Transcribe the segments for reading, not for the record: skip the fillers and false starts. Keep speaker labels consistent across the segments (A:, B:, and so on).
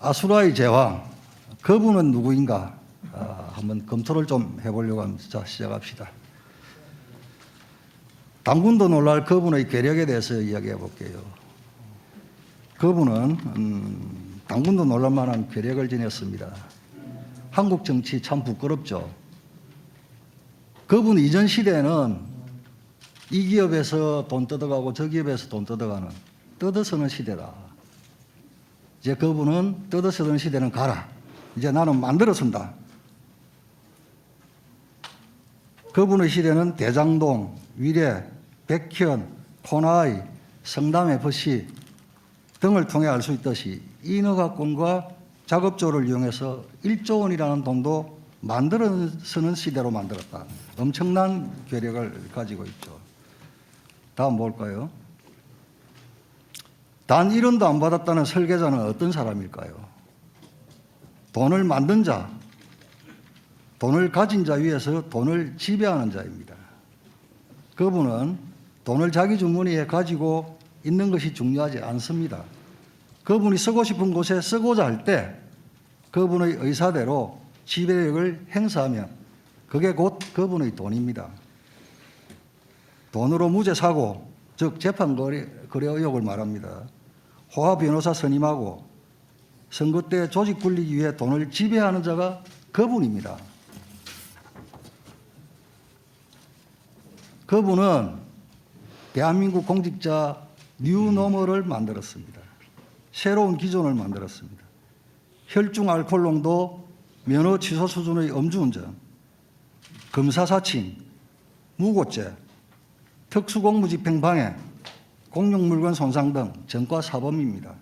A: 아수라의 제왕, 그분은 누구인가? 한번 검토를 좀 해보려고 합니다. 자, 시작합시다. 당군도 놀랄 그분의 괴력에 대해서 이야기해 볼게요. 그분은 당군도 놀랄 만한 괴력을 지녔습니다. 한국 정치 참 부끄럽죠. 그분 이전 시대에는 이 기업에서 돈 뜯어가고 저 기업에서 돈 뜯어가는 뜯어쓰는 시대다. 이제 그분은 뜯어쓰는 시대는 가라. 이제 나는 만들어 쓴다. 그분의 시대는 대장동, 위례, 백현, 코나이, 성담FC 등을 통해 알 수 있듯이 인허가권과 작업조를 이용해서 1조 원이라는 돈도 만들어 쓰는 시대로 만들었다. 엄청난 괴력을 가지고 있죠. 다음 뭘까요? 단 1원도 안 받았다는 설계자는 어떤 사람일까요? 돈을 만든 자, 돈을 가진 자 위에서 돈을 지배하는 자입니다. 그분은 돈을 자기 주머니에 가지고 있는 것이 중요하지 않습니다. 그분이 쓰고 싶은 곳에 쓰고자 할 때 그분의 의사대로 지배력을 행사하면 그게 곧 그분의 돈입니다. 돈으로 무죄 사고, 즉 재판 거래 의혹을 말합니다. 호화 변호사 선임하고 선거 때 조직 굴리기 위해 돈을 지배하는 자가 그분입니다. 그분은 대한민국 공직자 뉴노멀을 만들었습니다. 새로운 기존을 만들었습니다. 혈중 알코올 농도, 면허 취소 수준의 음주운전, 검사 사칭, 무고죄, 특수공무집행 방해, 공용물건 손상 등 전과 사범입니다.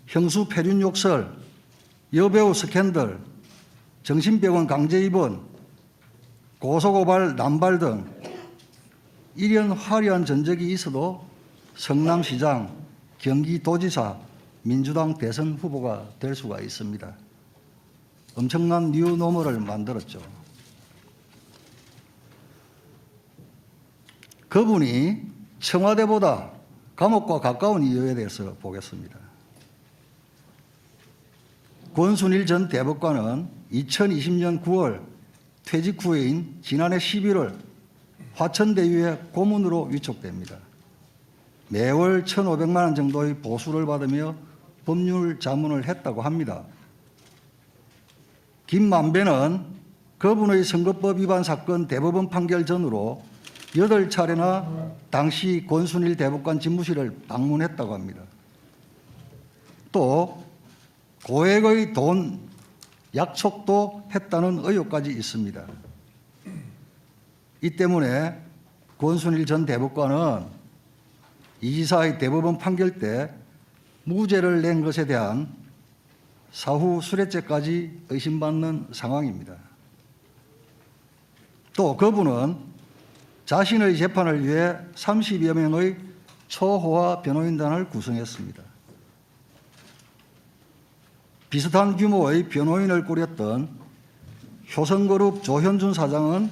A: 형수 폐륜 욕설, 여배우 스캔들, 정신병원 강제 입원, 고소고발 남발 등 이런 화려한 전적이 있어도 성남시장, 경기도지사, 민주당 대선 후보가 될 수가 있습니다. 엄청난 뉴노멀을 만들었죠. 그분이 청와대보다 감옥과 가까운 이유에 대해서 보겠습니다. 권순일 전 대법관은 2020년 9월 퇴직 후에인 지난해 11월 화천대유의 고문으로 위촉됩니다. 매월 1,500만 원 정도의 보수를 받으며 법률 자문을 했다고 합니다. 김만배는 그분의 선거법 위반 사건 대법원 판결 전후로 8차례나 당시 권순일 대법관 집무실을 방문했다고 합니다. 또 고액의 돈 약속도 했다는 의혹까지 있습니다. 이 때문에 권순일 전 대법관은 이 지사의 대법원 판결 때 무죄를 낸 것에 대한 사후 수뢰죄까지 의심받는 상황입니다. 또 그분은 자신의 재판을 위해 30여 명의 초호화 변호인단을 구성했습니다. 비슷한 규모의 변호인을 꾸렸던 효성그룹 조현준 사장은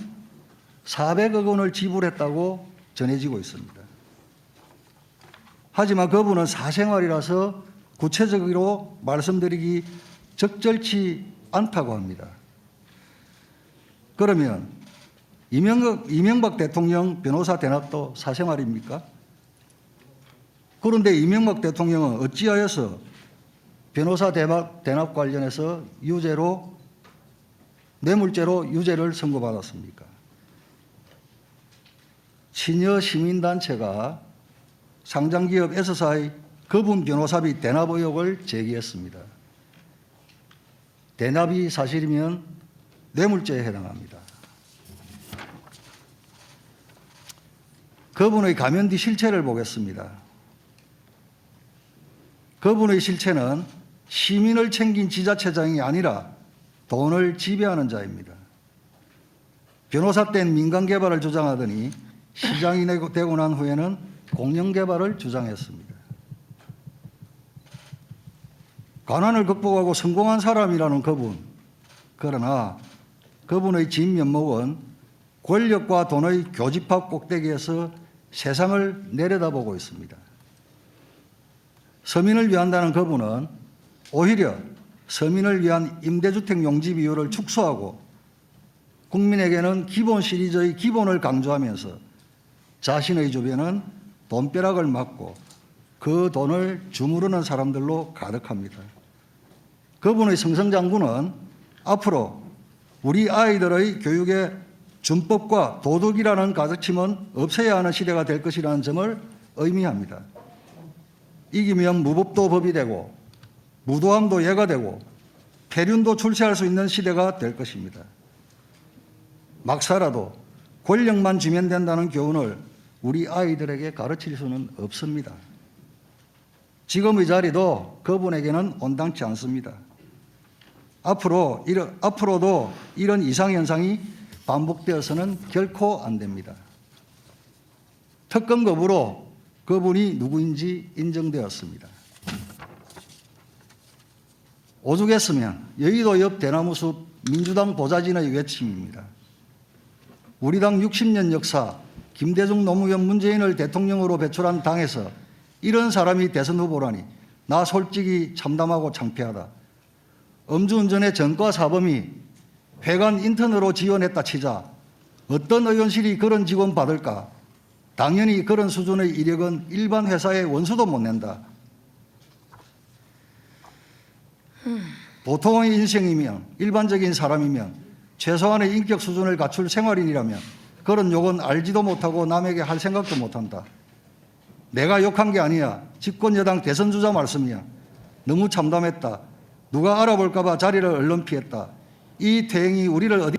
A: 400억 원을 지불했다고 전해지고 있습니다. 하지만 그분은 사생활이라서 구체적으로 말씀드리기 적절치 않다고 합니다. 그러면 이명박 대통령 변호사 대납도 사생활입니까? 그런데 이명박 대통령은 어찌하여서 변호사 대납 관련해서 뇌물죄로 유죄를 선고받았습니까? 친여 시민단체가 상장기업 S사의 그분 변호사비 대납 의혹을 제기했습니다. 대납이 사실이면 뇌물죄에 해당합니다. 그분의 가면 뒤 실체를 보겠습니다. 그분의 실체는 시민을 챙긴 지자체장이 아니라 돈을 지배하는 자입니다. 변호사 때는 민간개발을 주장하더니 시장이 되고 난 후에는 공영개발을 주장했습니다. 가난을 극복하고 성공한 사람이라는 그분, 그러나 그분의 진면목은 권력과 돈의 교집합 꼭대기에서 세상을 내려다보고 있습니다. 서민을 위한다는 그분은 오히려 서민을 위한 임대주택 용지 비율을 축소하고 국민에게는 기본 시리즈의 기본을 강조하면서 자신의 주변은 돈벼락을 맞고 그 돈을 주무르는 사람들로 가득합니다. 그분의 승승장구는 앞으로 우리 아이들의 교육에 준법과 도덕이라는 가르침은 없애야 하는 시대가 될 것이라는 점을 의미합니다. 이기면 무법도 법이 되고 무도함도 예가 되고 폐륜도 출세할 수 있는 시대가 될 것입니다. 막 살아도 권력만 주면 된다는 교훈을 우리 아이들에게 가르칠 수는 없습니다. 지금의 자리도 그분에게는 온당치 않습니다. 앞으로도 이런 이상현상이 반복되어서는 결코 안 됩니다. 특검 거부로 그분이 누구인지 인정되었습니다. 오죽했으면 여의도 옆 대나무숲 민주당 보좌진의 외침입니다. 우리 당 60년 역사 김대중 노무현 문재인을 대통령으로 배출한 당에서 이런 사람이 대선 후보라니 나 솔직히 참담하고 창피하다. 음주운전의 전과 사범이 회관 인턴으로 지원했다 치자 어떤 의원실이 그런 직원 받을까? 당연히 그런 수준의 이력은 일반 회사의 원수도 못 낸다. 보통의 인생이면 일반적인 사람이면 최소한의 인격 수준을 갖출 생활인이라면 그런 욕은 알지도 못하고 남에게 할 생각도 못한다. 내가 욕한 게 아니야. 집권여당 대선주자 말씀이야. 너무 참담했다. 누가 알아볼까 봐 자리를 얼른 피했다. 이 태행이 우리를 어디